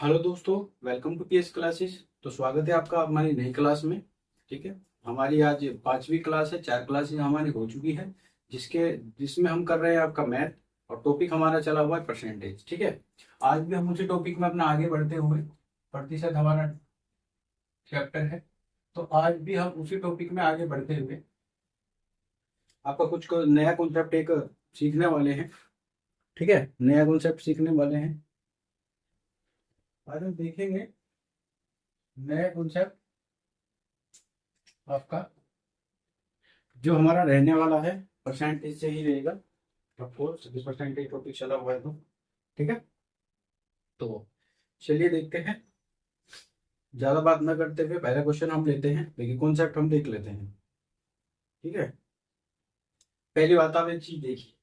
Hello दोस्तों, welcome to PS classes. तो स्वागत है आपका हमारी नई क्लास में। ठीक है, हमारी आज पांचवी क्लास है। 4 क्लासेस हमारी हो चुकी है जिसमें हम कर रहे हैं आपका मैथ। और टॉपिक हमारा चला हुआ है परसेंटेज। ठीक है, आज भी हम उसी टॉपिक में अपना आगे बढ़ते हुए, प्रतिशत हमारा चैप्टर है, तो आज भी हम उसी टॉपिक में आगे बढ़ते हुए आपका कुछ नया कॉन्सेप्ट एक सीखने वाले हैं। ठीक है, नया कॉन्सेप्ट सीखने वाले हैं। आज हम देखेंगे नया कॉन्सेप्ट आपका जो हमारा रहने वाला है परसेंटेज से ही रहेगा। ऑफकोर्स परसेंटेज टॉपिक चला हुआ है तो ठीक है। तो चलिए देखते हैं, ज्यादा बात ना करते हुए पहला क्वेश्चन हम लेते हैं। देखिए, कॉन्सेप्ट हम देख लेते हैं। ठीक है, पहली बात आप एक चीज देखिए,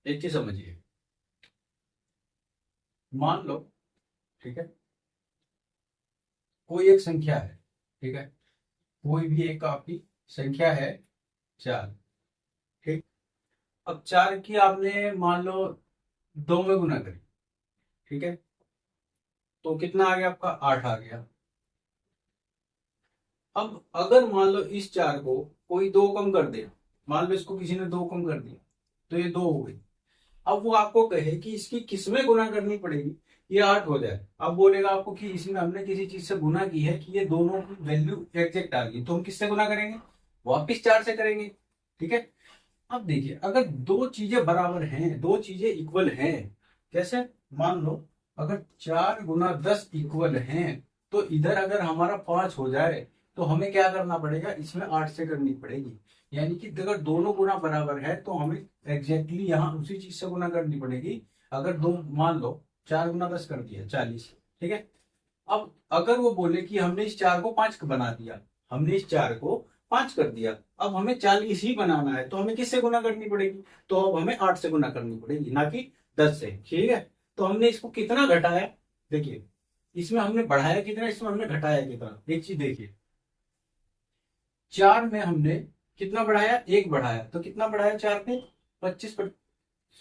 एक चीज समझिए। मान लो, ठीक है, कोई एक संख्या है। ठीक है, कोई भी एक आपकी संख्या है 4। ठीक, अब 4 की आपने मान लो 2 में गुना करी। ठीक है, तो कितना आ गया आपका? 8 आ गया। अब अगर मान लो इस 4 को कोई 2 कम कर दे, मान लो इसको किसी ने 2 कम कर दिया, तो ये 2 हो गई। अब वो आपको कहे कि इसकी किसमें गुना करनी पड़ेगी ये 8 हो जाए। अब बोलेगा आपको कि इसमें हमने किसी चीज से गुना की है कि ये दोनों की वैल्यू एग्जैक्ट आ गई, तो हम किससे गुना करेंगे? वापिस 4 से करेंगे। ठीक है, अब देखिए, अगर दो चीजें बराबर हैं, दो चीजें इक्वल हैं, कैसे? मान लो अगर 4 गुना 10 इक्वल हैं, तो इधर अगर हमारा 5 हो जाए तो हमें क्या करना पड़ेगा? इसमें 8 से करनी पड़ेगी। यानी कि अगर दोनों गुना बराबर है तो हमें एग्जैक्टली यहाँ उसी चीज से गुना करनी पड़ेगी। अगर दो, मान लो 4 गुना 10 कर दिया 40। ठीक है, अब अगर वो बोले कि हमने इस 4 को 5 बना दिया, हमने इस 4 को 5 कर दिया, अब हमें 40 ही बनाना है, तो हमें किससे गुना करनी पड़ेगी? तो अब हमें 8 से गुना करनी पड़ेगी, ना कि 10 से। ठीक है, तो हमने इसको कितना घटाया? देखिए, इसमें हमने बढ़ाया कितना, इसमें हमने घटाया कितना? एक चीज देखिए, 4 में हमने कितना बढ़ाया? 1 बढ़ाया, तो कितना बढ़ाया 4 पे? 25।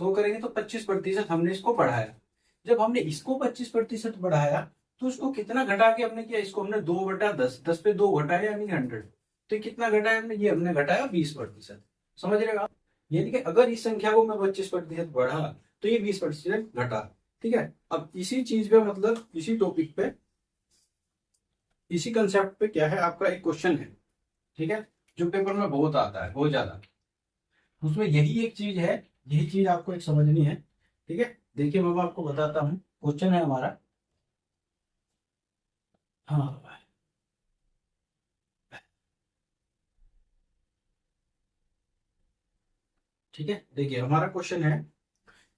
100 करेंगे तो 25% हमने इसको बढ़ाया। जब हमने इसको 25% बढ़ाया, तो उसको कितना घटा के हमने किया? इसको हमने 2/10, 10 पे 2 घटाया यानी 100। तो ये कितना घटाया हमने? ये हमने घटाया 20%। समझ रहे हो आप? यानी कि अगर इस संख्या को मैं 25% बढ़ा तो ये 20% घटा। ठीक है, अब इसी चीज पे, मतलब इसी टॉपिक पे, इसी कंसेप्ट पे क्या है, आपका एक क्वेश्चन है। ठीक है, जो पेपर में बहुत आता है, बहुत ज्यादा। उसमें यही एक चीज है, यही चीज आपको एक समझनी है। ठीक है, देखिए मैं आपको बताता हूँ। क्वेश्चन है हमारा, हाँ, ठीक है, देखिए हमारा क्वेश्चन है,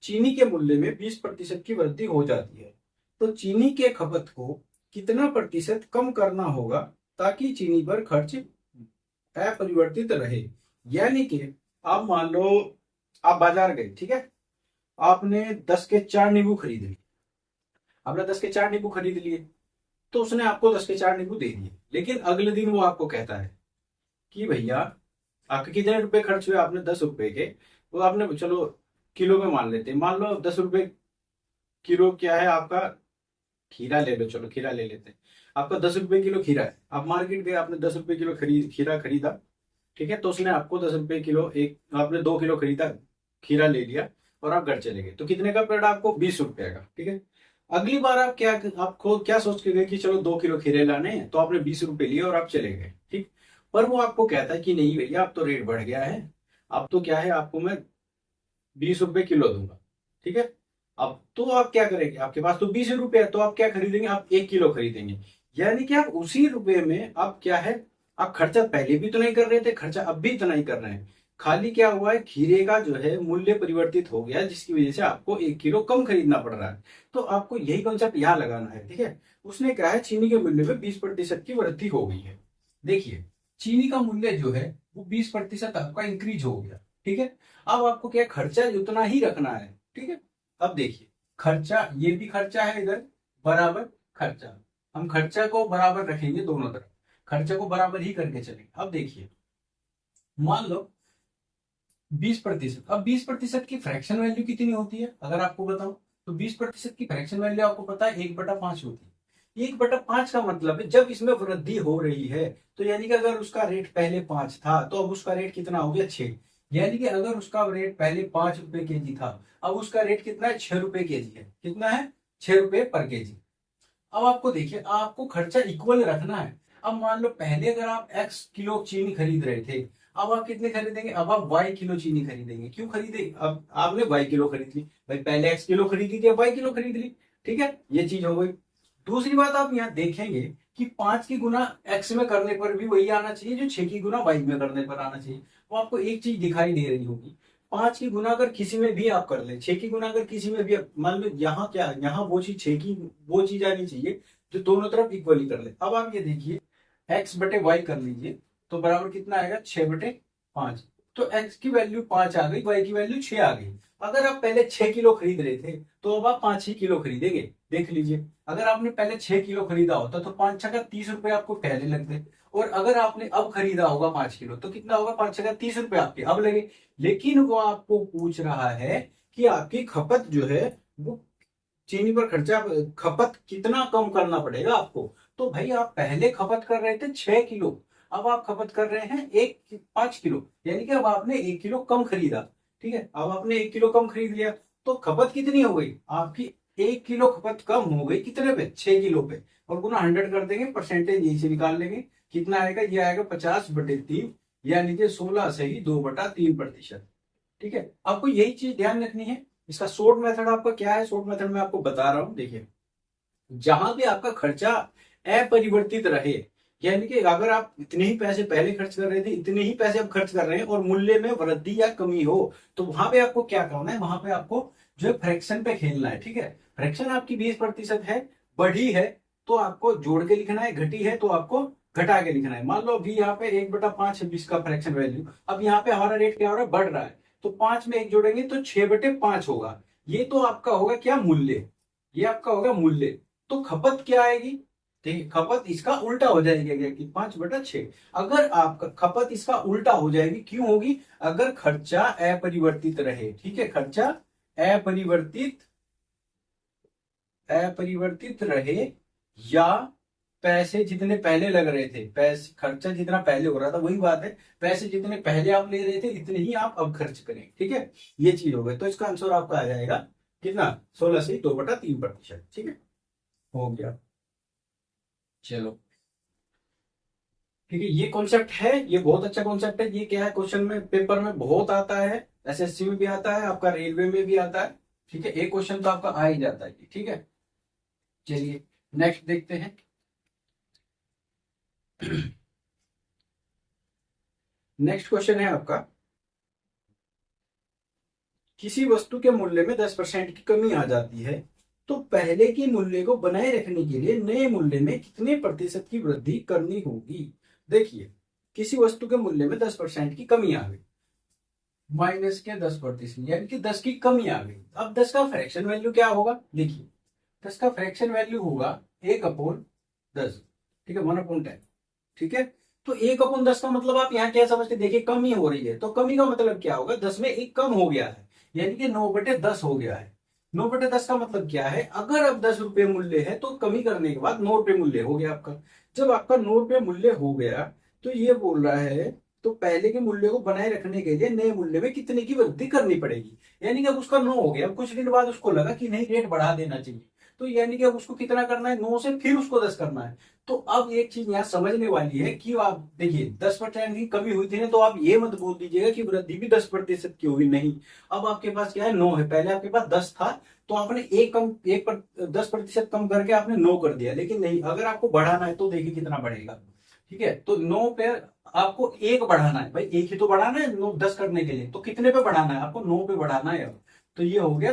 चीनी के मूल्य में 20% की वृद्धि हो जाती है, तो चीनी के खपत को कितना प्रतिशत कम करना होगा ताकि चीनी पर खर्च अपरिवर्तित रहे? यानी कि आप मान लो, आप बाजार गए, ठीक है, आपने 10 के 4 नींबू खरीद लिए। आपने 10 के 4 नींबू खरीद लिए, तो उसने आपको 10 के 4 नींबू दे दिए। लेकिन अगले दिन वो आपको कहता है कि भैया, आपके कितने रुपए खर्च हुए? आपने 10 रुपए के, तो आपने, चलो किलो में मान लेते हैं, मान लो 10 रुपए किलो क्या है आपका? खीरा ले लो, चलो खीरा ले लेते हैं। आपका 10 रुपए किलो खीरा है, आप मार्केट गए, आपने 10 रुपए किलो खीरा खरीदा। ठीक है, तो उसने आपको 10 रुपए किलो, एक आपने 2 किलो खरीदा, खीरा ले लिया, और आप घर चले गए, तो कितने का पड़ा आपको? 20 रुपए का। ठीक है, अगली बार आप क्या, आपको क्या सोच के गए कि चलो 2 किलो खीरे लाने हैं, तो आपने 20 रुपए लिए और आप चले गए। ठीक, पर वो आपको कहता है कि नहीं भैया, अब तो रेट बढ़ गया है, अब तो क्या है, आपको मैं 20 रुपए किलो दूंगा। ठीक है, अब तो आप क्या करेंगे? आपके पास तो 20 रुपए है, तो आप क्या खरीदेंगे? आप 1 किलो खरीदेंगे। यानी कि आप उसी रुपए में, आप क्या है, आप खर्चा पहले भी तो नहीं कर रहे थे, खर्चा अब भी इतना ही कर रहे हैं। खाली क्या हुआ है, खीरे का जो है मूल्य परिवर्तित हो गया, जिसकी वजह से आपको 1 किलो कम खरीदना पड़ रहा है। तो आपको यही कॉन्सेप्ट यहाँ लगाना है। ठीक है, उसने कहा है चीनी के मूल्य में 20% की वृद्धि हो गई है। देखिए, चीनी का मूल्य जो है वो 20% आपका इंक्रीज हो गया। ठीक है, अब आपको क्या, खर्चा उतना ही रखना है। ठीक है, अब देखिए, खर्चा, ये भी खर्चा है इधर, बराबर खर्चा, हम खर्चा को बराबर रखेंगे, दोनों तरफ खर्चे को बराबर ही करके चलेंगे। अब देखिए, मान लो 20%, अब 20% की फ्रैक्शन वैल्यू कितनी होती है अगर आपको बताऊं, तो 20% की फ्रैक्शन वैल्यू आपको पता है 1/5 होती है। 1/5 का मतलब है जब इसमें वृद्धि हो रही है, तो यानी कि अगर उसका रेट पहले 5 था तो अब उसका रेट कितना हो गया 6। यानी कि अगर उसका रेट पहले 5 रुपए kg था, अब उसका रेट कितना है 6 रुपए kg है। कितना है 6 रुपए/kg। अब आपको देखिए, आपको खर्चा इक्वल रखना है। अब मान लो पहले अगर आप x किलो चीनी खरीद रहे थे, अब आप कितने खरीदेंगे, अब आप y किलो चीनी खरीदेंगे। क्यों खरीदेंगे, अब आपने y किलो खरीद ली भाई, पहले x किलो खरीदी थी अब y किलो खरीद ली। ठीक है, ये चीज हो गई। दूसरी बात आप यहाँ देखेंगे कि 5 की गुना x में करने पर भी वही आना चाहिए जो 6 की गुना y में करने पर आना चाहिए। वो आपको एक चीज दिखाई दे रही होगी, 5 की गुना अगर किसी में भी आप कर ले, 6 की गुना अगर किसी में भी मान लो, यहाँ क्या, यहाँ वो चीज 6 की वो चीज आनी चाहिए जो दोनों तरफ इक्वली कर ले। अब आप ये देखिए, x/y कर लीजिए तो बराबर कितना आएगा 6/5। तो x की वैल्यू 5 आ गई, y की वैल्यू 6 आ गई। अगर आप पहले 6 किलो खरीद रहे थे तो अब आप 5 ही किलो खरीदेंगे। देख लीजिए, अगर आपने पहले 6 किलो खरीदा होता तो 5 छका 30 रुपए आपको पहले लगते, और अगर आपने अब खरीदा होगा 5 किलो तो कितना होगा, 5 छका 30 रुपए आपके अब लगे। लेकिन वो आपको पूछ रहा है कि आपकी खपत जो है वो, चीनी पर खर्चा, खपत कितना कम करना पड़ेगा आपको। तो भाई आप पहले खपत कर रहे थे 6 किलो, अब आप खपत कर रहे हैं 5 किलो, यानी कि अब आपने 1 किलो कम खरीदा। ठीक है, अब आपने 1 किलो कम खरीद लिया, तो खपत कितनी हो गई आपकी, 1 किलो खपत कम हो गई कितने पे, 6 किलो पे। और गुना 100 कर देंगे, परसेंटेज यही से निकाल लेंगे, कितना आएगा, ये आएगा 50/3, यानी कि 16 से ही 2/3%। ठीक है, आपको यही चीज ध्यान रखनी है। इसका शॉर्ट मेथड आपका क्या है, शॉर्ट मेथड में आपको बता रहा हूं। देखिए, जहां भी आपका खर्चा अपरिवर्तित रहे, यानी कि अगर आप इतने ही पैसे पहले खर्च कर रहे थे, इतने ही पैसे अब खर्च कर रहे हैं और मूल्य में वृद्धि या कमी हो, तो वहां पे आपको क्या करना है, वहां पे आपको जो है फ्रैक्शन पे खेलना है। ठीक है, फ्रैक्शन आपकी 20% है, बढ़ी है तो आपको जोड़ के लिखना है, घटी है तो आपको घटा के लिखना है। मान लो अभी यहाँ पे 1/5 है 20 का फ्रैक्शन वैल्यू, अब यहाँ पे हमारा रेट क्या हो रहा है, बढ़ रहा है, तो 5 में 1 जोड़ेंगे तो 6/5 होगा। ये तो आपका होगा क्या, मूल्य, ये आपका होगा मूल्य। तो खपत क्या आएगी, देखिए खपत इसका उल्टा हो जाएगी, क्या कि 5/6। अगर आपका खपत इसका उल्टा हो जाएगी, क्यों होगी, अगर खर्चा अपरिवर्तित रहे। ठीक है, खर्चा अपरिवर्तित अपरिवर्तित रहे, या पैसे जितने पहले लग रहे थे, पैसे खर्चा जितना पहले हो रहा था, वही बात है, पैसे जितने पहले आप ले रहे थे इतने ही आप अब खर्च करें। ठीक है, ये चीज हो गई। तो इसका आंसर आपका आ जाएगा कितना, 16 से 2/3%। ठीक है, हो गया। चलो ठीक है, ये कॉन्सेप्ट है, ये बहुत अच्छा कॉन्सेप्ट है। ये क्या है, क्वेश्चन में पेपर में बहुत आता है, एसएससी में भी आता है, आपका रेलवे में भी आता है। ठीक है, एक क्वेश्चन तो आपका आ ही जाता है। ठीक है, चलिए नेक्स्ट देखते हैं। नेक्स्ट क्वेश्चन है आपका, किसी वस्तु के मूल्य में 10% की कमी आ जाती है, तो पहले के मूल्य को बनाए रखने के लिए नए मूल्य में कितने प्रतिशत की वृद्धि करनी होगी। देखिए, किसी वस्तु के मूल्य में 10% की कमी आ गई, माइनस के 10%, यानी कि 10 की कमी आ गई। अब 10 का फ्रैक्शन वैल्यू क्या होगा, देखिए 10 का फ्रैक्शन वैल्यू होगा 1/10। ठीक है, 1/10। ठीक है, तो 1/10 का मतलब आप यहाँ क्या समझते, देखिए कमी हो रही है, तो कमी का मतलब क्या होगा, 10 में एक कम हो गया है, यानी कि 9/10 हो गया है। 9/10 का मतलब क्या है, अगर अब 10 रुपये मूल्य है तो कमी करने के बाद 9 रुपये मूल्य हो गया आपका। जब आपका 9 रुपये मूल्य हो गया, तो ये बोल रहा है, तो पहले के मूल्य को बनाए रखने के लिए नए मूल्य में कितने की वृद्धि करनी पड़ेगी। यानी कि अब उसका 9 हो गया, अब कुछ दिन बाद उसको लगा कि नहीं रेट बढ़ा देना चाहिए, तो यानी कि अब उसको कितना करना है, 9 से फिर उसको 10 करना है। तो अब एक चीज यहाँ समझने वाली है कि आप देखिए 10% की कमी हुई थी ना, तो आप ये मत बोल दीजिएगा कि वृद्धि भी 10% की हुई, नहीं। अब आपके पास क्या है, 9 है, पहले आपके पास 10 था, तो आपने एक कम, 10% कम करके आपने 9 कर दिया। लेकिन नहीं, अगर आपको बढ़ाना है तो देखिए कितना बढ़ेगा। ठीक है, तो 9 पे आपको एक बढ़ाना है, भाई एक ही तो बढ़ाना है 9 10 करने के लिए, तो कितने पे बढ़ाना है आपको, 9 पे बढ़ाना है अब। तो ये हो गया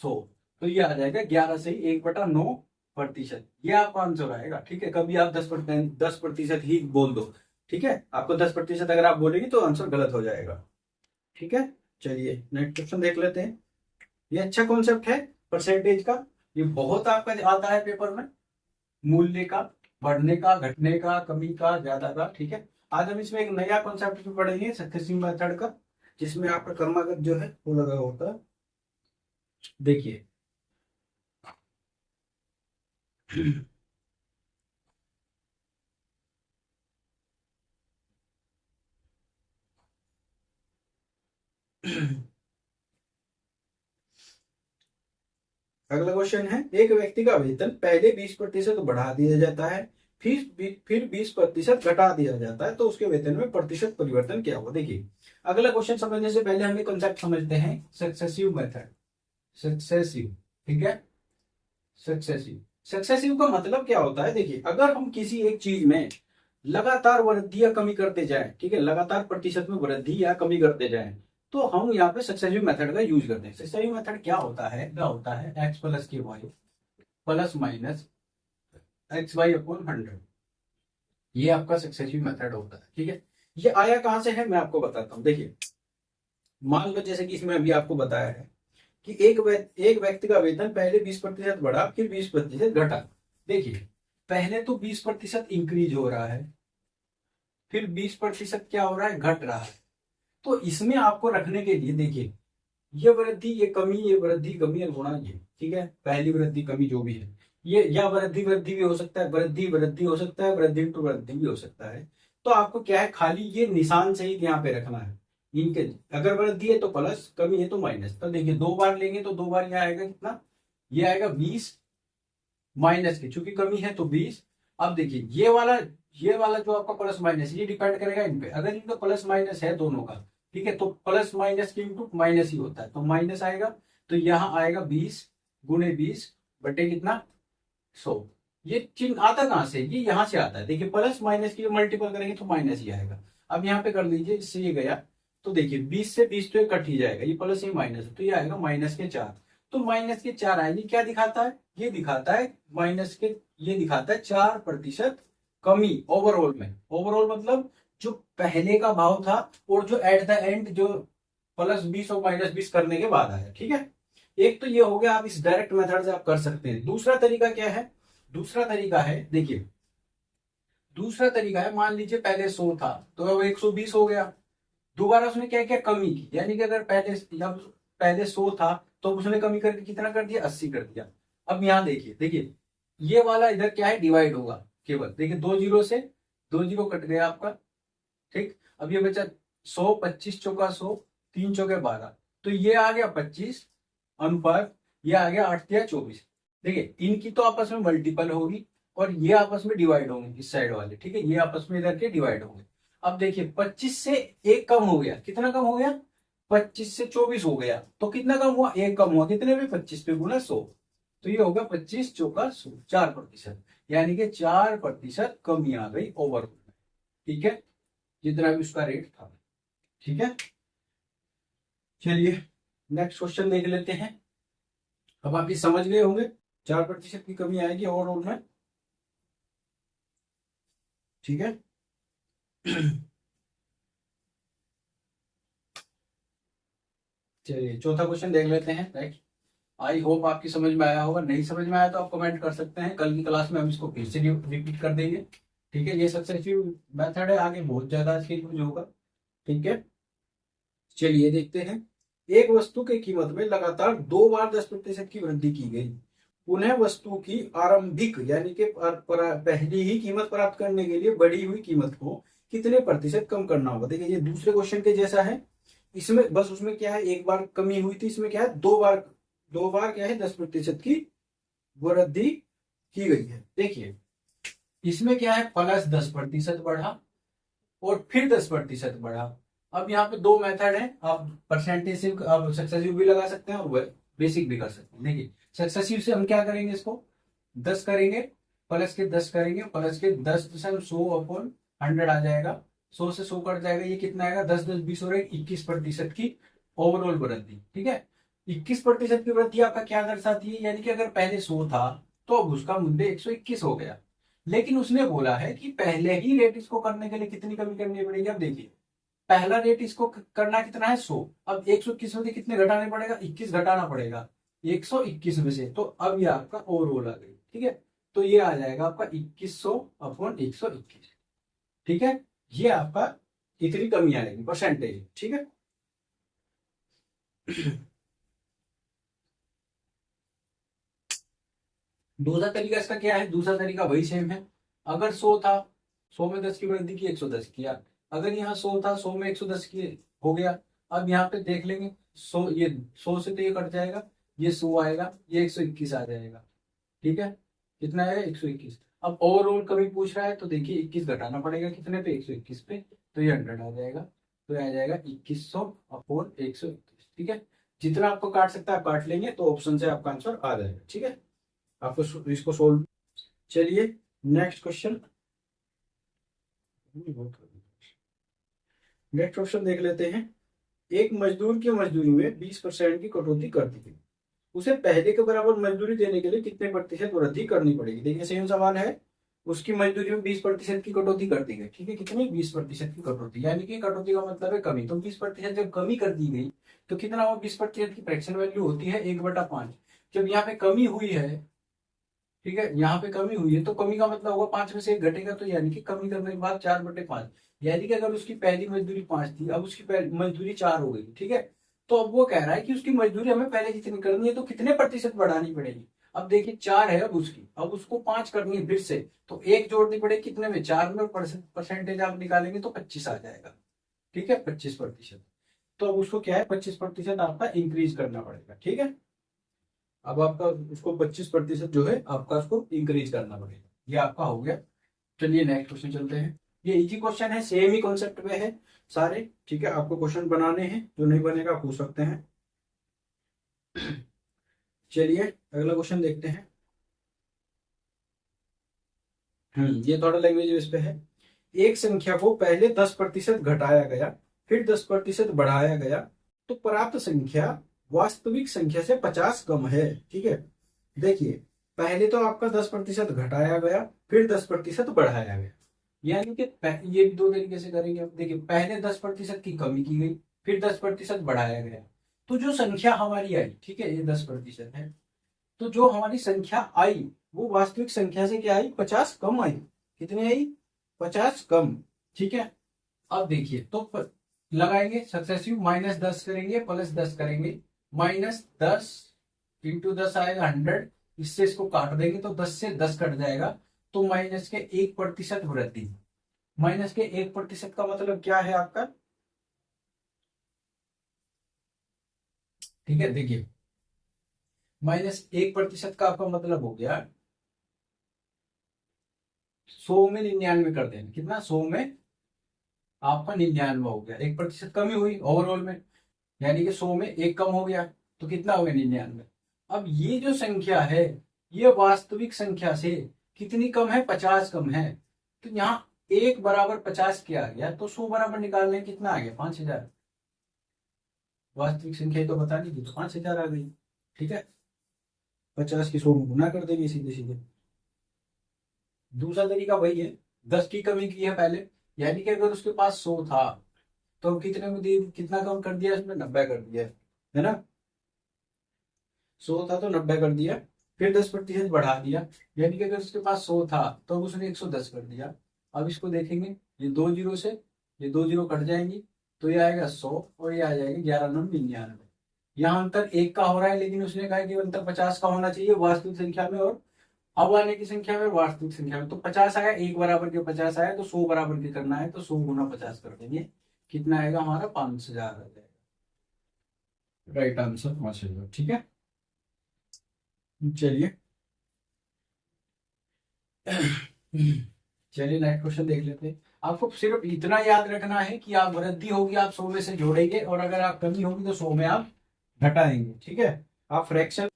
100, तो ये आ जाएगा 11 से 1/9%, ये आपका आंसर आएगा। ठीक है, कभी आप 10% ही बोल दो। ठीक है, आपको 10% अगर आप बोलेंगे तो आंसर गलत हो जाएगा। ठीक है, चलिए नेक्स्ट क्वेश्चन देख लेते हैं। ये अच्छा कॉन्सेप्ट है परसेंटेज का, ये बहुत आपका आता है पेपर में, मूल्य का, बढ़ने का, घटने का, कमी का, ज्यादा का। ठीक है, आज हम इसमें एक नया कॉन्सेप्ट भी पढ़ेंगे सक्सेसिव मेथड का, जिसमें आपका क्रमागत जो है वो लगा होता है। देखिए, अगला क्वेश्चन है, एक व्यक्ति का वेतन पहले 20% बढ़ा दिया जाता है, फिर 20% घटा दिया जाता है, तो उसके वेतन में प्रतिशत परिवर्तन क्या होगा। देखिए, अगला क्वेश्चन समझने से पहले हम एक कंसेप्ट समझते हैं, सक्सेसिव मेथड। सक्सेसिव, ठीक है, सक्सेसिव। सक्सेसिव का मतलब क्या होता है, देखिए अगर हम किसी एक चीज में लगातार वृद्धि या कमी करते जाएं, ठीक है, लगातार प्रतिशत में वृद्धि या कमी करते जाएं, तो हम यहाँ पे सक्सेसिव मेथड का यूज करते हैं। सक्सेसिव मेथड क्या होता है एक्स प्लस के y plus minus x y upon 100। ये आपका सक्सेसिव मेथड होता है, ठीक है। ये आया कहां से है मैं आपको बताता हूँ। देखिए, मान लो जैसे कि इसमें अभी आपको बताया है कि एक व्यक्ति का वेतन पहले 20% बढ़ा, फिर 20% घटा। देखिए, पहले तो 20% इंक्रीज हो रहा है, फिर 20% क्या हो रहा है, घट रहा है। तो इसमें आपको रखने के लिए देखिए, ये वृद्धि ये कमी, ये वृद्धि कमी और गुणा ये, ठीक है, पहली वृद्धि कमी जो भी है ये, या वृद्धि वृद्धि भी हो सकता है, वृद्धि वृद्धि हो सकता है, वृद्धि टू वृद्धि भी हो सकता है। तो आपको क्या है, खाली ये निशान से ही यहाँ पे रखना है। इनके अगर वृद्धि है तो प्लस, कमी है तो माइनस। तो देखिए, दो बार लेंगे तो दो बार यहाँ आएगा कितना, ये आएगा 20 माइनस के, चूंकि कमी है तो 20। अब देखिए, ये वाला जो आपका प्लस माइनस, ये डिपेंड करेगा इन पे। अगर इनका प्लस माइनस है दोनों का, ठीक है, तो प्लस माइनस के इंटू माइनस ही होता है, तो माइनस आएगा। तो यहाँ आएगा 20 गुणे 20 बटे कितना, 100। ये चिन्ह आता कहां से, ये यहाँ से आता है। देखिए, प्लस माइनस की मल्टीपल करेंगे तो माइनस ही आएगा। अब यहाँ पे कर लीजिए, इससे ये गया, तो देखिए 20 से 20 तो ये कट ही जाएगा, ये प्लस ये माइनस, तो ये आएगा -4। तो -4 आएगी, क्या दिखाता है, ये दिखाता है माइनस के, ये दिखाता है 4% कमी ओवरऑल में। ओवरऑल मतलब जो पहले का भाव था और जो एट द एंड जो +20 और -20 करने के बाद आया, ठीक है। एक तो ये हो गया, आप इस डायरेक्ट मेथड से आप कर सकते हैं। दूसरा तरीका क्या है, दूसरा तरीका है, देखिए दूसरा तरीका है, मान लीजिए पहले 100 था तो अब 120 हो गया। दोबारा उसने क्या क्या कमी की, यानी कि अगर पहले 100 था तो उसने कमी करके कितना कर दिया, 80 कर दिया। अब यहाँ देखिए, देखिए ये वाला इधर क्या है, डिवाइड होगा केवल। देखिए, 2 जीरो से 2 जीरो कट गया आपका, ठीक। अब ये बचा 100, 25 चौका 100, 3 चौके 12, तो ये आ गया 25 अनुपात, ये आ गया 8 या 24। देखिए, इनकी तो आपस में मल्टीपल होगी और ये आपस में डिवाइड होंगे, इस साइड वाले, ठीक है, ये आपस में इधर के डिवाइड होंगे। अब देखिए, 25 से एक कम हो गया, कितना कम हो गया, 25 से 24 हो गया, तो कितना कम हुआ, एक कम हुआ, कितने पे, 25 पे गुना 100। तो ये होगा 25 चौका 100, 4%, यानी कि 4% कमी आ गई ओवरऑल में, ठीक है, जितना भी उसका रेट था, ठीक है। चलिए नेक्स्ट क्वेश्चन देख लेते हैं। अब आप ये समझ गए होंगे, 4% की कमी आएगी ओवरऑल में, ठीक है। चलिए चौथा क्वेश्चन देख लेते हैं, राइट। आई होप आपकी समझ में आया होगा, नहीं समझ में आया तो आप कमेंट कर सकते हैं, कल की क्लास में हम इसको फिर से रिपीट कर देंगे, ठीक है। ये सक्सेसिव मेथड है, आगे बहुत ज्यादा इसके यूज होगा, ठीक है। चलिए देखते हैं, एक वस्तु की कीमत में लगातार 2 बार 10% की वृद्धि की गई, पुनः वस्तु की आरंभिक यानी कि पहली ही कीमत प्राप्त करने के लिए बढ़ी हुई कीमत को कितने प्रतिशत कम करना होगा। देखिए, ये दूसरे क्वेश्चन के जैसा है, इसमें बस उसमें क्या है, एक बार कमी हुई थी, इसमें क्या है, 2 बार क्या है, 10% की वृद्धि की गई है। देखिए, इसमें क्या है, +10% बढ़ा और फिर 10% बढ़ा। अब यहाँ पे दो मेथड है, आप परसेंटेज से आप सक्सेसिव भी लगा सकते हैं और बेसिक भी कर सकते हैं। देखिए, सक्सेसिव से हम क्या करेंगे, इसको 10 करेंगे, प्लस के 10 करेंगे, प्लस के 10%100/100 आ जाएगा, 100 से 100 कट जाएगा, ये कितना आएगा, 10 10 20 हो रहा है, 21% की ओवरऑल वृद्धि, ठीक है। 21% की वृद्धि आपका क्या दर्शाती है, यानी कि अगर पहले 100 था तो अब उसका मूल्य 121 हो गया। लेकिन उसने बोला है कि पहले ही रेट इसको करने के लिए कितनी कमी करनी पड़ेगी। अब देखिए, पहला रेट इसको करना कितना है, 100। अब 121 में से कितने घटाने पड़ेगा, 21 घटाना पड़ेगा 121 में से, तो अब ये आपका ओवरऑल आ गई, ठीक है। तो ये आ जाएगा आपका 2100/121, ठीक है। ये आपका इतनी कमी आएगी परसेंटेज, ठीक है। दूसरा तरीका इसका क्या है, दूसरा तरीका वही सेम है। अगर 100 था, 100 में 10 की वृद्धि की, 110 किया। अगर यहाँ 100 था, 100 में 110 की हो गया। अब यहाँ पे देख लेंगे, 100, ये 100 से तो ये कट जाएगा, ये 100 आएगा, ये 121 आ जाएगा। ठीक है, कितना आएगा, 121। अब ओवरऑल कभी पूछ रहा है तो देखिए 21 घटाना पड़ेगा कितने पे, 121 पे, तो ये 100 आ जाएगा। तो ये आ जाएगा 2100 अपॉन 121। ठीक है, जितना आपको काट सकता है आप काट लेंगे, तो ऑप्शन से आपका आंसर आ जाएगा। ठीक है, आपको इसको सोल्व। चलिए नेक्स्ट क्वेश्चन, नेक्स्ट क्वेश्चन देख लेते हैं। एक मजदूर की मजदूरी में 20% की कटौती कर दी गई, उसे पहले के बराबर मजदूरी देने के लिए कितने प्रतिशत वृद्धि करनी पड़ेगी। देखिए सेम सवाल है, उसकी मजदूरी में 20% की कटौती कर दी गई। ठीक है, कितनी, 20% की कटौती, यानी कि कटौती का मतलब है कमी। तो 20% जब कमी कर दी गई तो कितना हुआ, 20% की फ्रैक्शन वैल्यू होती है 1/5। जब यहाँ पे कमी हुई है, ठीक है, यहाँ पे कमी हुई है, तो कमी का मतलब होगा 5 में से 1 घटेगा, तो यानी कि कमी करने के बाद 4/5। यानी कि अगर उसकी पहली मजदूरी 5 थी, अब उसकी मजदूरी 4 हो गई। ठीक है, तो अब वो कह रहा है कि उसकी मजदूरी हमें पहले जितनी करनी है, तो कितने प्रतिशत बढ़ानी पड़ेगी। अब देखिए 4 है अब उसकी, अब उसको 5 करनी है फिर से, तो 1 जोड़नी पड़ेगी कितने में, 4 में, और परसेंटेज आप निकालेंगे तो 25 आ जाएगा। ठीक है, 25%। तो अब उसको क्या है, 25% आपका इंक्रीज करना पड़ेगा। ठीक है, अब आपका उसको 25% जो है आपका उसको इंक्रीज करना पड़ेगा। ये आपका हो गया। चलिए नेक्स्ट क्वेश्चन चलते हैं। ये इजी क्वेश्चन है, सेम ही कॉन्सेप्ट पे है सारे। ठीक है, आपको क्वेश्चन बनाने हैं, जो नहीं बनेगा पूछ सकते हैं। चलिए अगला क्वेश्चन देखते हैं। ये थोड़ा लैंग्वेज इस पे है। एक संख्या को पहले 10% घटाया गया, फिर 10% बढ़ाया गया, तो प्राप्त संख्या वास्तविक संख्या से 50 कम है। ठीक है, देखिए पहले तो आपका 10% घटाया गया, फिर 10% बढ़ाया गया, यानी कि ये भी दो तरीके से करेंगे। अब देखिए पहले 10% की कमी की गई, फिर 10% बढ़ाया गया, तो जो संख्या हमारी आई, ठीक है, ये 10% है, तो जो हमारी संख्या आई वो वास्तविक संख्या से क्या आई, 50 कम आई। कितनी आई, 50 कम। ठीक है, अब देखिए तो लगाएंगे सक्सेसिव, -10 करेंगे, +10 करेंगे, -10 इंटू 10 आएगा 100। इससे इसको काट देंगे तो 10 से 10 कट जाएगा, तो माइनस के 1% वृद्धि। माइनस के 1% का मतलब क्या है आपका, ठीक है, देखिए -1% का आपका मतलब हो गया 100 में 99 कर देना। कितना, 100 में आपका 99 हो गया, 1% कमी हुई ओवरऑल में, यानी कि 100 में 1 कम हो गया, तो कितना हो गया, 99। अब ये जो संख्या है, ये वास्तविक संख्या से कितनी कम है, 50 कम है। तो यहाँ 1 बराबर 50 क्या आ गया, तो 100 बराबर निकालने कितना आ गया, 5000। वास्तविक संख्या तो बतानी थी, तो 5000 आ गई। ठीक है, 50 की 100 में गुना कर देंगे सीधे सीधे। दूसरा तरीका वही है, 10 की कमी की है पहले, यानी कि अगर उसके पास 100 था, तो कितने में कितना कम कर दिया, इसमें 90 कर दिया है ना। 100 था तो 90 कर दिया, फिर 10% बढ़ा दिया, यानी कि अगर उसके पास 100 था तो उसने 110 कर दिया। अब इसको देखेंगे, ये 2 जीरो से ये 2 जीरो कट जाएंगी, तो ये आएगा 100, और ये आ जाएगा 11×99। यहाँ अंतर 1 का हो रहा है, लेकिन उसने कहा कि अंतर 50 का होना चाहिए वास्तविक संख्या में और अब आने की संख्या में, वास्तविक संख्या में। तो 50 आया, 1 बराबर के 50 आया, तो 100 बराबर के करना है, तो 100 गुना 50 कर देंगे, कितना आएगा हमारा, 5000 आ जाएगा। Right answer 5000। ठीक है, चलिए चलिए नेक्स्ट क्वेश्चन देख लेते हैं। आपको सिर्फ इतना याद रखना है कि आप वृद्धि होगी आप 100 में से जोड़ेंगे, और अगर आप कमी होगी तो 100 में आप घटाएंगे। ठीक है, आप फ्रैक्शन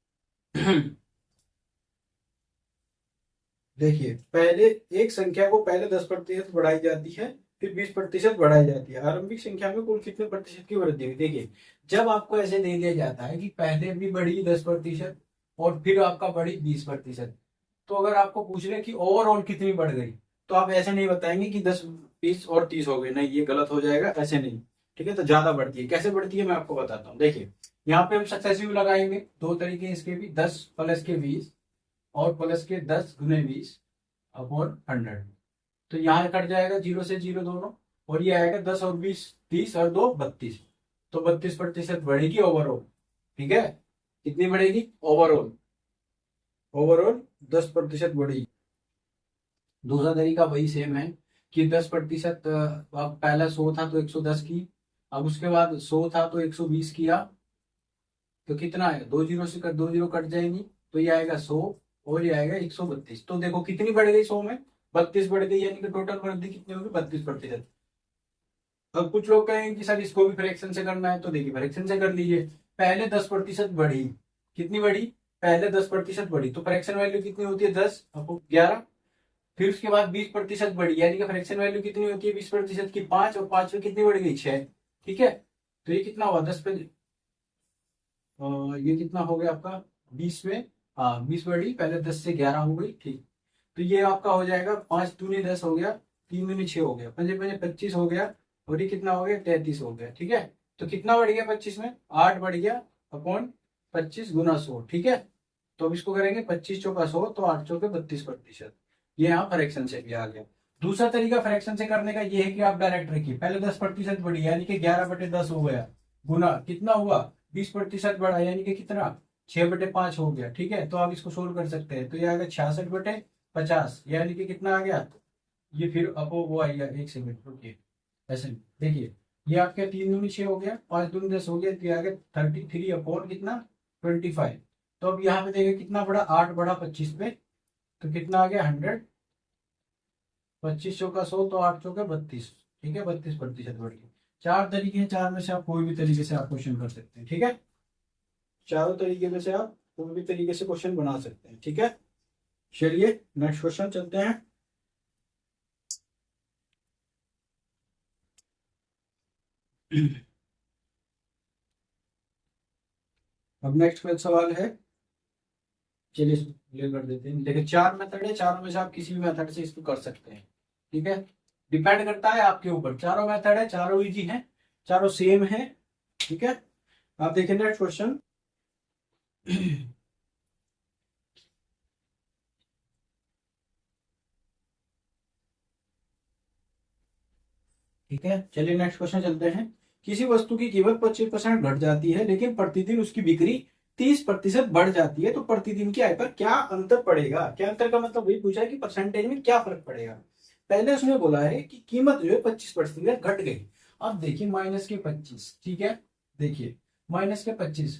देखिए, पहले एक संख्या को पहले 10% बढ़ाई जाती है, फिर 20% बढ़ाई जाती है। आरंभिक संख्या में कुल कितने प्रतिशत की वृद्धि हुई। देखिए जब आपको ऐसे दे दिया जाता है कि पहले भी बढ़ी 10% और फिर आपका बढ़ी 20%, तो अगर आपको पूछ ले कि ओवरऑल कितनी बढ़ गई, तो आप ऐसे नहीं बताएंगे कि 10, 20 और 30 हो गए, नहीं, ये गलत हो जाएगा, ऐसे नहीं। ठीक है, तो ज्यादा बढ़ती है, कैसे बढ़ती है मैं आपको बताता हूँ। देखिए यहाँ पे हम सक्सेसिव लगाएंगे, दो तरीके हैं इसके भी, 10 + के 20 और प्लस के 10×20 अपॉन 100। तो यहाँ कट जाएगा 0 से 0 दोनों, और ये आएगा 10 और 20, 30 और 2 32, तो 32% बढ़ेगी ओवरऑल। ठीक है, कितनी बढ़ेगी ओवरऑल, ओवरऑल 10% बढ़ी। दूसरा तरीका वही सेम है कि 10%, अब पहला 100 था तो 110 की, अब उसके बाद 100 था तो 120 किया, तो कितना आएगा, दो जीरो से दो जीरो कट जाएंगी, तो ये आएगा 100 और ये आएगा 132। तो देखो कितनी बढ़ गई, 100 में 32 बढ़ गई, यानी कि टोटल वृद्धि कितनी होगी, 32%। अब कुछ लोग कहेंगे कि सर इसको भी फ्रैक्शन से करना है, तो देखिए फ्रैक्शन से कर लीजिए। पहले 10% बढ़ी, कितनी बढ़ी, पहले 10% बढ़ी, तो फ्रैक्शन वैल्यू कितनी होती है, 10 अपॉन 11। फिर उसके बाद 20% बढ़ी, यानी कि फ्रैक्शन वैल्यू कितनी होती है 20% की, 5, और 5 में कितनी बढ़ गई, 6। ठीक है, तो ये कितना हुआ, 10 पे ये कितना हो गया आपका, 20 में, हाँ 20 बढ़ी, पहले 10 से 11 हो गई, ठीक। तो ये आपका हो जाएगा 5 दूनी 10 हो गया, 3 दूनी 6 हो गया, 5 5 25 हो गया, और ये कितना हो गया, 33 हो गया। ठीक है, तो कितना बढ़ गया 25 में, 8 बढ़ गया अपॉन 25 गुना 100। ठीक है, तो अब इसको करेंगे 25 चौका 100, तो 8 चौके 32%। ये यहाँ फ्रैक्शन से भी आ गया। दूसरा तरीका फ्रैक्शन से करने का ये है कि आप डायरेक्ट रखिए, पहले 10% बढ़ी, यानी कि 11/10 हो गया, गुना कितना हुआ, 20% बढ़ा, यानी कि कितना, 6/5 हो गया। ठीक है, तो आप इसको सोल्व कर सकते हैं, तो ये आ गया 66/50, यानी कि कितना आ गया, ये फिर अपो वो आएगा, एक सेकंड रुकिए, ऐसे देखिए, ये आपके 3 दूनी 6 हो गया, 5 दूनी 10 हो गया, तो ये आ गया 33 अपॉन कितना, 25। तो अब यहाँ पे देखिए कितना बढ़ा, 8 बढ़ा 25 पे, तो कितना आ गया 100, 25 चौका 100, तो 8 चौका 32। ठीक है, 32% बढ़ गया। चार तरीके हैं, चार में से आप कोई भी तरीके से आप क्वेश्चन कर सकते हैं। ठीक है, चारों तरीके में से आप कोई भी तरीके से क्वेश्चन बना सकते हैं। ठीक है, चलिए नेक्स्ट क्वेश्चन चलते हैं। अब नेक्स्ट सवाल है, चलिए क्लियर कर देते हैं। देखिए चार मेथड है, चारों में से आप किसी भी मेथड से इसको कर सकते हैं। ठीक है, डिपेंड करता है आपके ऊपर, चारों मेथड है, चारों इजी हैं, चारों सेम है। ठीक है, आप देखिए नेक्स्ट क्वेश्चन। ठीक है, चलिए नेक्स्ट क्वेश्चन चलते हैं। किसी वस्तु की कीमत 25% घट जाती है, लेकिन प्रतिदिन उसकी बिक्री 30% बढ़ जाती है, तो प्रतिदिन की आय पर क्या अंतर पड़ेगा। क्या अंतर का मतलब वही पूछा है कि परसेंटेज में क्या फर्क पड़ेगा। पहले उसने बोला है कि कीमत जो है 25% घट गई। अब देखिए -25, ठीक है, देखिए -25,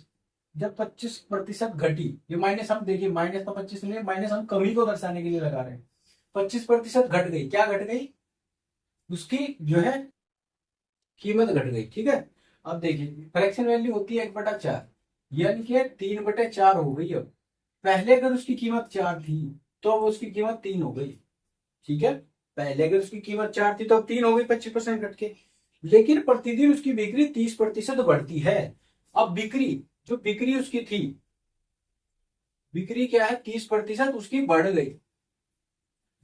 जब 25% घटी, ये माइनस हम देखिए माइनस का 25 नहीं, माइनस हम कमी को दर्शाने के लिए लगा रहे हैं। 25% घट गई, क्या घट गई, उसकी जो है कीमत घट गई। ठीक है, अब देखिए फ्रैक्शन वैल्यू होती है 1/4, यानी कि 3/4 हो गई। अब पहले अगर उसकी कीमत 4 थी, तो अब उसकी कीमत 3 हो गई। ठीक है, पहले अगर उसकी कीमत 4 थी तो अब 3 हो गई, 25% घट के। लेकिन प्रतिदिन उसकी बिक्री 30% बढ़ती है। अब बिक्री, जो बिक्री उसकी थी, बिक्री क्या है, 30% उसकी बढ़ गई।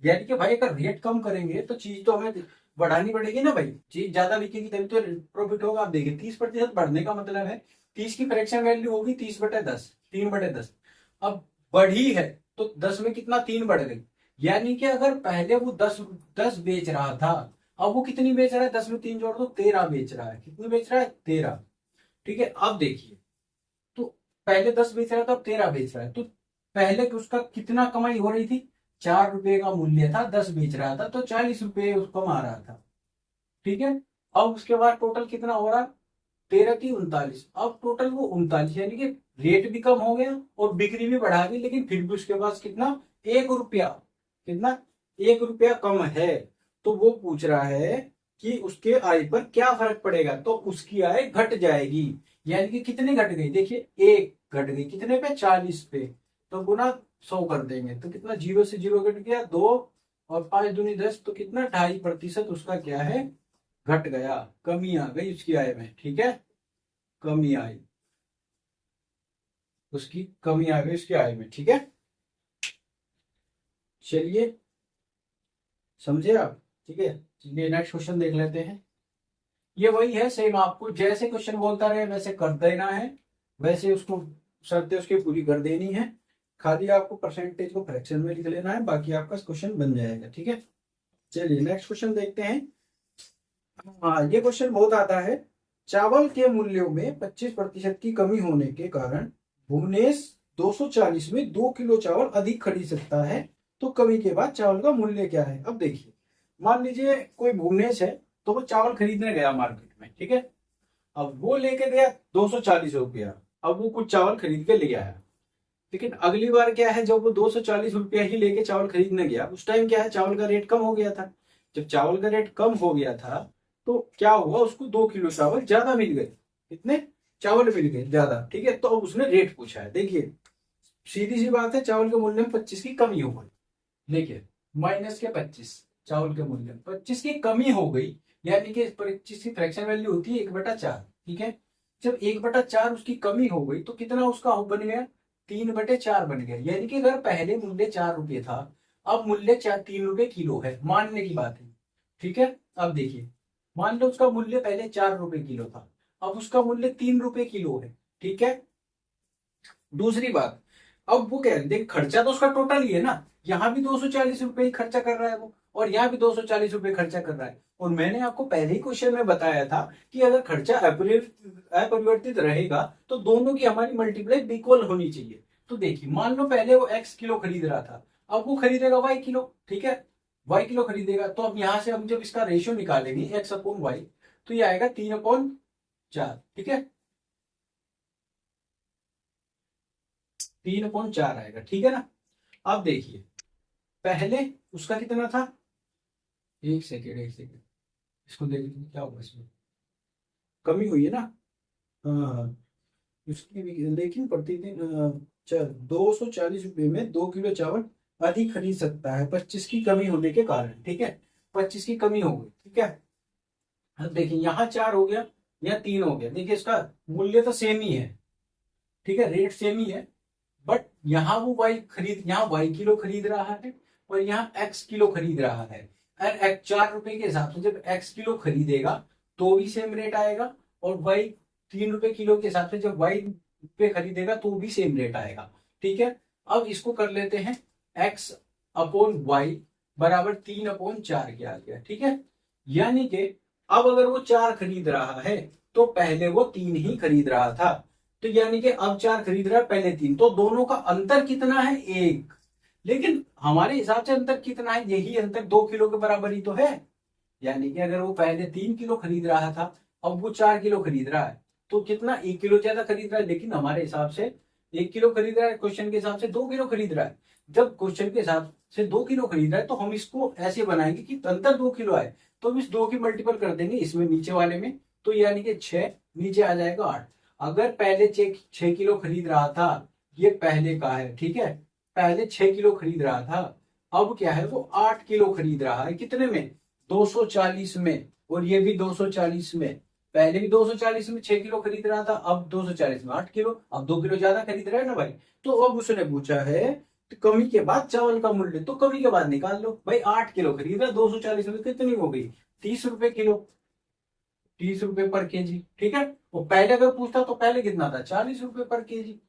यानी कि भाई अगर रेट कम करेंगे तो चीज तो हमें बढ़ानी पड़ेगी ना भाई, चीज ज्यादा बिकेगी तभी तो प्रॉफिट होगा। आप देखिए 30% बढ़ने का मतलब है 30 की फ्रैक्शन वैल्यू होगी 30/10, 3/10। अब बढ़ी है तो 10 में कितना, 3 बढ़ गई। यानी कि अगर पहले वो 10 बेच रहा था, अब वो कितनी बेच रहा है, 10 में 3 जोड़ दो, 13 बेच रहा है। कितनी बेच रहा है, 13। ठीक है, अब देखिए, तो पहले 10 बेच रहा था, अब 13 बेच रहा है, तो पहले उसका कितना कमाई हो रही थी, 4 रुपए का मूल्य था, 10 बेच रहा था, तो 40 रुपए उसको कमा रहा था। ठीक है, अब उसके बाद टोटल कितना हो रहा, 13 की 39, अब टोटल वो 39, यानी कि रेट भी कम हो गया और बिक्री भी बढ़ा दी, लेकिन फिर भी उसके पास कितना, 1 रुपया, कितना, 1 रुपया कम है। तो वो पूछ रहा है कि उसके आय पर क्या फर्क पड़ेगा, तो उसकी आय घट जाएगी। यानी कि कितनी घट गई, देखिए 1 घट गई, कितने पे, 40 पे, तो गुना 100 कर देंगे, तो कितना, 0 से 0 घट गया 2, और 5 दूनी 10, तो कितना, 2.5% उसका क्या है, घट गया, कमी आ गई उसकी आय में। ठीक है, कमी आई, उसकी कमी आ गई उसकी आय में। ठीक है, चलिए समझे आप। ठीक है, चलिए नेक्स्ट क्वेश्चन देख लेते हैं। ये वही है सेम, आपको जैसे क्वेश्चन बोलता रहे वैसे कर देना है, वैसे उसको शर्तें उसकी पूरी कर देनी है। खाली आपको परसेंटेज को फ्रैक्शन में लिख लेना है, बाकी आपका क्वेश्चन बन जाएगा। ठीक है, चलिए नेक्स्ट क्वेश्चन देखते हैं। हाँ, ये क्वेश्चन बहुत आता है। चावल के मूल्यों में 25% की कमी होने के कारण भुवनेश 240 में 2 किलो चावल अधिक खरीद सकता है, तो कमी के बाद चावल का मूल्य क्या है। अब देखिए, मान लीजिए कोई भुवनेश है, तो वो चावल खरीदने गया मार्केट में, ठीक है। अब वो लेके गया 240 रुपया, अब वो कुछ चावल खरीद के ले आया। लेकिन अगली बार क्या है, जब वो 240 रुपया ही लेके चावल खरीदने गया, उस टाइम क्या है, चावल का रेट कम हो गया था। जब चावल का रेट कम हो गया था, तो क्या हुआ, उसको 2 किलो चावल ज्यादा मिल गए। कितने चावल मिल गए ज्यादा, ठीक है। तो अब उसने रेट पूछा है। देखिए, सीधी सी बात है, चावल के मूल्य में 25 की कमी हो गई। देखिए, माइनस के 25, चावल के मूल्य में 25 की कमी हो गई, यानी कि 25 की फ्रैक्शन वैल्यू होती है 1/4, ठीक है। जब 1/4 उसकी कमी हो गई, तो कितना उसका बन गया, 3/4 बन गया। यानी कि अगर पहले मूल्य 4 रुपये था, अब मूल्य 3 रुपये किलो है, मानने की बात है, ठीक है। अब देखिए, मान लो उसका मूल्य पहले 4 रुपये किलो था, अब उसका मूल्य 3 रुपये किलो है, ठीक है। दूसरी बात, अब वो कह रहे देख, खर्चा तो उसका टोटल ही है ना, यहाँ भी 240 रुपये ही खर्चा कर रहा है वो, और यहाँ भी 240 रुपये खर्चा कर रहा है। और मैंने आपको पहले ही क्वेश्चन में बताया था कि अगर खर्चा अपरिवर्तित रहेगा, तो दोनों की हमारी मल्टीप्लाई इक्वल होनी चाहिए। तो देखिए, मान लो पहले वो x किलो खरीद रहा था, अब वो खरीदेगा y किलो, ठीक है। y किलो खरीदेगा, तो अब यहाँ से हम जब इसका रेशियो निकालेंगे x/y, तो ये आएगा 3/4, ठीक है। 3/4 आएगा, ठीक है ना। अब देखिए, पहले उसका कितना था, एक सेकेंड एक सेकेंड, इसको देखिए क्या होगा, इसमें कमी हुई है ना। हाँ, उसकी भी, लेकिन प्रतिदिन 240 रुपये में 2 किलो चावल अधिक खरीद सकता है, 25 की कमी होने के कारण, ठीक है। 25 की कमी हो गई, ठीक है। अब देखिए, यहाँ 4 हो गया, यहाँ 3 हो गया। देखिए, इसका मूल्य तो सेम ही है, ठीक है, रेट सेम ही है। बट यहाँ वो यहाँ वाई किलो खरीद रहा है, और यहाँ एक्स किलो खरीद रहा है। और 4 रुपए के हिसाब से जब एक्स किलो खरीदेगा, तो भी सेम रेट आएगा, और वाई 3 रुपए किलो के हिसाब से जब वाई पे खरीदेगा, तो भी सेम रेट आएगा, ठीक है। अब इसको कर लेते हैं, x/y बराबर 3/4 किया गया, ठीक है। यानी कि अब अगर वो 4 खरीद रहा है, तो पहले वो 3 ही खरीद रहा था, तो यानी कि अब 4 खरीद रहा है, पहले 3, तो दोनों का अंतर कितना है, 1। लेकिन हमारे हिसाब से अंतर कितना है, यही अंतर 2 किलो के बराबर ही तो है। यानी कि अगर वो पहले 3 किलो खरीद रहा था, अब वो 4 किलो खरीद रहा है, तो कितना, 1 किलो ज्यादा खरीद रहा है। लेकिन हमारे हिसाब से 1 किलो खरीद रहा है, क्वेश्चन के हिसाब से 2 किलो खरीद रहा है। जब क्वेश्चन के हिसाब से 2 किलो खरीद रहा है, तो हम इसको ऐसे बनाएंगे कि अंतर 2 किलो है, तो हम इस 2 की मल्टीपल कर देंगे इसमें, नीचे वाले में, तो यानी कि 6, नीचे आ जाएगा 8। अगर पहले 6 किलो खरीद रहा था, ये पहले का है, ठीक है, पहले 6 किलो खरीद रहा था, अब क्या है, वो 8 किलो खरीद रहा है, कितने में, 240 में, और ये भी 240 में। पहले भी 240 में 6 किलो खरीद रहा था, अब 240 में 8 किलो, अब 2 किलो ज्यादा खरीद रहा है ना भाई। तो अब उसने पूछा है, तो कमी के बाद चावल का मूल्य, तो कमी के बाद निकाल लो भाई। 8 किलो खरीद रहा, 240 में कितनी हो गई, 30 रुपए किलो, 30 रुपए पर केजी, ठीक है। वो पहले अगर पूछता तो पहले कितना था, 40 रुपए पर केजी।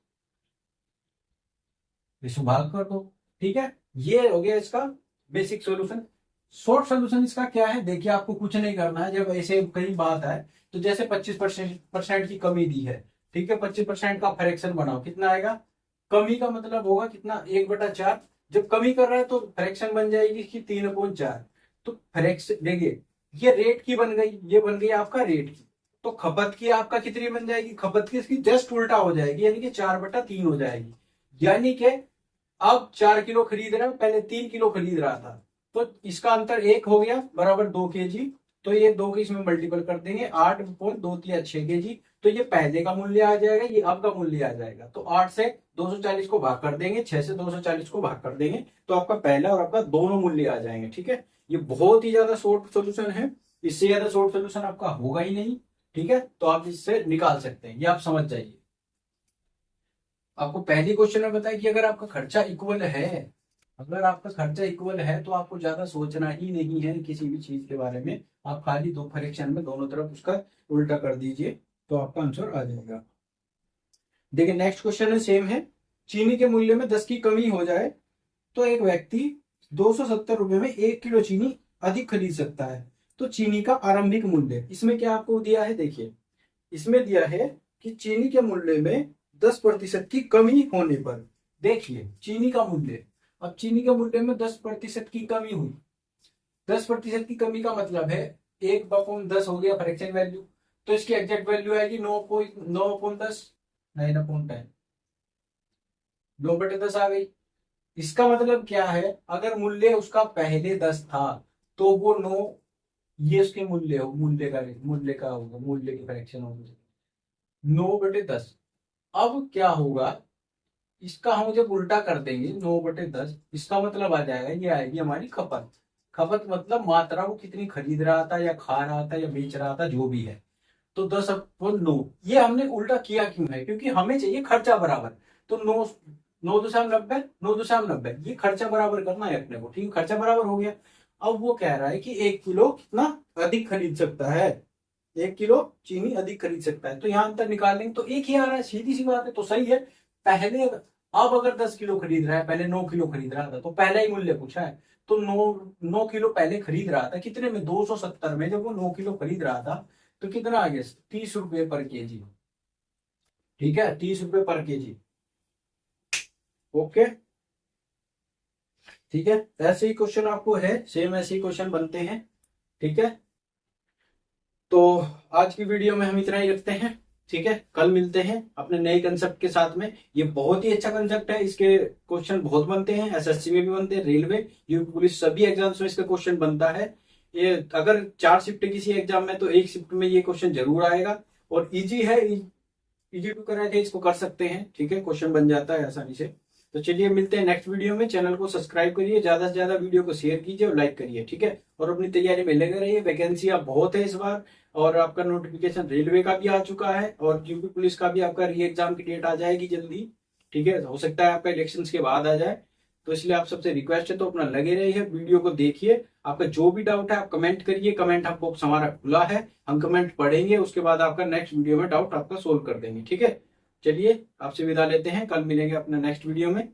इसको भाग कर दो, ठीक है। ये हो गया इसका बेसिक सॉल्यूशन। शॉर्ट सॉल्यूशन इसका क्या है, देखिए, आपको कुछ नहीं करना है। जब ऐसे कहीं बात आए, तो जैसे 25% की कमी दी है, ठीक है, 25% का फ्रैक्शन बनाओ, कितना आएगा, कमी का मतलब होगा कितना, 1/4। जब कमी कर रहा है, तो फ्रैक्शन बन जाएगी इसकी 3/4। तो फ्रैक्शन देखिए, ये रेट की बन गई, ये बन गई आपका रेट की। तो खपत की आपका कितनी बन जाएगी, खपत की इसकी जस्ट उल्टा हो जाएगी, यानी कि 4/3 हो जाएगी। यानी कि अब 4 किलो खरीद रहा है, पहले 3 किलो खरीद रहा था, तो इसका अंतर 1 हो गया, बराबर 2 केजी। तो ये 2 के इसमें मल्टीपल कर देंगे, 8/2 × 6 केजी। तो ये पहले का मूल्य आ जाएगा, ये अब का मूल्य आ जाएगा। तो 8 से 240 को भाग कर देंगे, 6 से 240 को भाग कर देंगे, तो आपका पहला और आपका दोनों मूल्य आ जाएंगे, ठीक है। ये बहुत ही ज्यादा शॉर्ट सोल्यूशन है, इससे ज्यादा शॉर्ट सोल्यूशन आपका होगा ही नहीं, ठीक है। तो आप इससे निकाल सकते हैं, ये आप समझ जाइए। आपको पहली क्वेश्चन में बताया कि अगर आपका खर्चा इक्वल है, अगर आपका खर्चा इक्वल है, तो आपको ज्यादा सोचना ही नहीं है किसी भी चीज के बारे में। आप खाली दो फ्रैक्शन में दोनों तरफ उसका उल्टा कर दीजिए, तो आपका आंसर आ जाएगा। देखिए, नेक्स्ट क्वेश्चन है, सेम है। चीनी के मूल्य में 10 की कमी हो जाए, तो एक व्यक्ति 270 रुपये में 1 किलो चीनी अधिक खरीद सकता है। तो चीनी का आरंभिक मूल्य, इसमें क्या आपको दिया है, देखिए, इसमें दिया है कि चीनी के मूल्य में 10% की कमी होने पर। देखिए चीनी का मूल्य, अब चीनी के मूल्य में 10% की कमी हुई। 10% की कमी का मतलब है 1/10 हो गया फ्रैक्शन वैल्यू, तो इसकी एग्जैक्ट वैल्यू आएगी 9/10, 9/10, 9/10 आ गई। इसका मतलब क्या है, अगर मूल्य उसका पहले 10 था तो वो 9, ये उसके मूल्य का होगा, मूल्य की फ्रैक्शन होगी 9/10। अब क्या होगा, इसका हम जब उल्टा कर देंगे 9/10, इसका मतलब आ जाएगा, ये आएगी हमारी खपत। खपत मतलब मात्रा, वो कितनी खरीद रहा था या खा रहा था या बेच रहा था, जो भी है। तो 10/9, ये हमने उल्टा किया क्यों है, क्योंकि हमें चाहिए खर्चा बराबर। तो 9, 9 दशमलव 90, 9 दशमलव 90, ये खर्चा बराबर करना है अपने को, ठीक है, खर्चा बराबर हो गया। अब वो कह रहा है कि 1 किलो कितना अधिक खरीद सकता है, 1 किलो चीनी अधिक खरीद सकता है, तो यहाँ अंतर निकाल लेंगे तो एक ही आ रहा है, सीधी सी बात है, तो सही है। पहले अब अगर 10 किलो खरीद रहा है, पहले 9 किलो खरीद रहा था, तो पहला ही मूल्य पूछा है। तो 9 किलो पहले खरीद रहा था कितने में, 270 में, जब वो 9 किलो खरीद रहा था तो कितना आ गया, 30 रुपए पर केजी। ठीक है, 30 रुपए पर केजी। ओके, ठीक है, ऐसे ही क्वेश्चन आपको है, सेम ऐसे ही क्वेश्चन बनते हैं। ठीक है, तो आज की वीडियो में हम इतना ही रखते हैं। ठीक है, कल मिलते हैं अपने नए कंसेप्ट के साथ में। ये बहुत ही अच्छा कंसेप्ट है, इसके क्वेश्चन बहुत बनते हैं, एसएससी में भी बनते हैं, रेलवे, यूपी पुलिस, सभी एग्जाम्स में इसका क्वेश्चन बनता है। ये अगर 4 शिफ्ट किसी एग्जाम में, तो एक शिफ्ट में ये क्वेश्चन जरूर आएगा। और इजी है, इजी टू कराए थे, इसको कर सकते हैं। ठीक है, क्वेश्चन बन जाता है आसानी से। तो चलिए मिलते हैं नेक्स्ट वीडियो में। चैनल को सब्सक्राइब करिए, ज्यादा से ज्यादा वीडियो को शेयर कीजिए और लाइक करिए। ठीक है, और अपनी तैयारी में लगे रहिए, वैकेंसी आप बहुत है इस बार, और आपका नोटिफिकेशन रेलवे का भी आ चुका है, और यूपी पुलिस का भी आपका री एग्जाम की डेट आ जाएगी जल्दी। ठीक है, हो सकता है आपका इलेक्शन के बाद आ जाए, तो इसलिए आप सबसे रिक्वेस्ट है, तो अपना लगे रहिए, वीडियो को देखिए। आपका जो भी डाउट है आप कमेंट करिए, कमेंट बॉक्स हमारा खुला है, हम कमेंट पढ़ेंगे, उसके बाद आपका नेक्स्ट वीडियो में डाउट आपका सोल्व कर देंगे। ठीक है, चलिए आपसे विदा लेते हैं, कल मिलेंगे अपने नेक्स्ट वीडियो में।